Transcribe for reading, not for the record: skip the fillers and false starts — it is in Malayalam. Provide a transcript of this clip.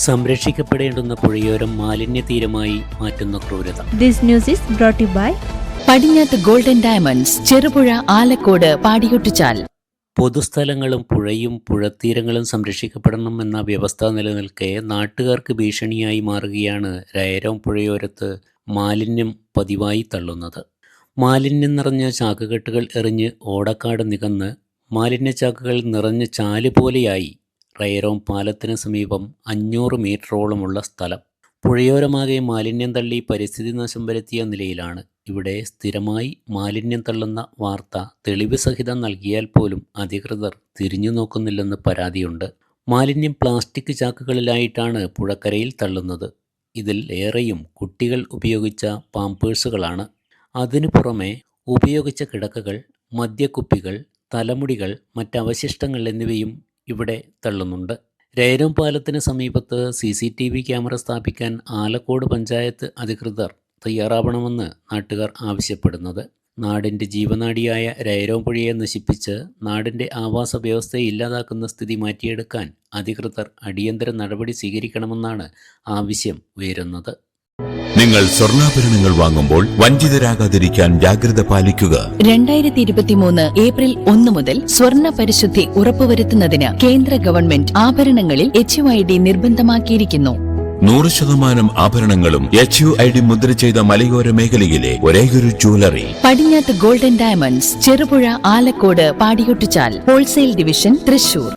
സംരക്ഷിക്കപ്പെടേണ്ടുന്ന പുഴയോരം മാലിന്യതീരമായി മാറ്റുന്ന ക്രൂരത. This news is brought to you by Padinjath golden diamonds, Cherupuzha, Alakode, Padiyottuchal. പൊതുസ്ഥലങ്ങളും പുഴയും പുഴത്തീരങ്ങളും സംരക്ഷിക്കപ്പെടണമെന്ന വ്യവസ്ഥ നിലനിൽക്കെ നാട്ടുകാർക്ക് ഭീഷണിയായി മാറുകയാണ് രയരം പുഴയോരത്ത് മാലിന്യം പതിവായി തള്ളുന്നത്. മാലിന്യം നിറഞ്ഞ ചാക്കുകെട്ടുകൾ എറിഞ്ഞ് ഓടക്കാട് നികന്ന് മാലിന്യച്ചാക്കുകൾ നിറഞ്ഞ ചാല് പോലെയായി റയരോം പാലത്തിന് സമീപം 500 മീറ്ററോളമുള്ള സ്ഥലം. പുഴയോരമാകെ മാലിന്യം തള്ളി പരിസ്ഥിതി നാശം വരുത്തിയ നിലയിലാണ്. ഇവിടെ സ്ഥിരമായി മാലിന്യം തള്ളുന്ന വാർത്ത തെളിവ് സഹിതം നൽകിയാൽ പോലും അധികൃതർ തിരിഞ്ഞു നോക്കുന്നില്ലെന്ന് പരാതിയുണ്ട്. മാലിന്യം പ്ലാസ്റ്റിക് ചാക്കുകളിലായിട്ടാണ് പുഴക്കരയിൽ തള്ളുന്നത്. ഇതിൽ ഏറെയും കുട്ടികൾ ഉപയോഗിച്ച പാമ്പേഴ്സുകളാണ്. അതിനു പുറമെ ഉപയോഗിച്ച കിടക്കകൾ, മദ്യക്കുപ്പികൾ, തലമുടികൾ, മറ്റവശിഷ്ടങ്ങൾ എന്നിവയും ഇവിടെ തള്ളുന്നുണ്ട്. രയരം പാലത്തിന് സമീപത്ത് CCTV ക്യാമറ സ്ഥാപിക്കാൻ ആലക്കോട് പഞ്ചായത്ത് അധികൃതർ തയ്യാറാവണമെന്ന് നാട്ടുകാർ ആവശ്യപ്പെടുന്നത്. നാടിൻ്റെ ജീവനാഡിയായ രയരം പുഴയെ നശിപ്പിച്ച് നാടിൻ്റെ ആവാസ വ്യവസ്ഥയെ ഇല്ലാതാക്കുന്ന സ്ഥിതി മാറ്റിയെടുക്കാൻ അധികൃതർ അടിയന്തര നടപടി സ്വീകരിക്കണമെന്നാണ് ആവശ്യം ഉയരുന്നത്. നിങ്ങൾ സ്വർണ്ണാഭരണങ്ങൾ വാങ്ങുമ്പോൾ വഞ്ചിതരാകാതിരിക്കാൻ ജാഗ്രത പാലിക്കുക. 2023 ഏപ്രിൽ 1 മുതൽ സ്വർണ്ണ പരിശുദ്ധി ഉറപ്പുവരുത്തുന്നതിന് കേന്ദ്ര ഗവൺമെന്റ് ആഭരണങ്ങളിൽ HUID നിർബന്ധമാക്കിയിരിക്കുന്നു. 100% ആഭരണങ്ങളും HUID മുദ്ര ചെയ്ത മലയോര മേഖലയിലെ ഒരേയൊരു jewellery Padinjath golden diamonds, Cherupuzha, Alakode, Padiyottuchal. Wholesale division, Thrissur.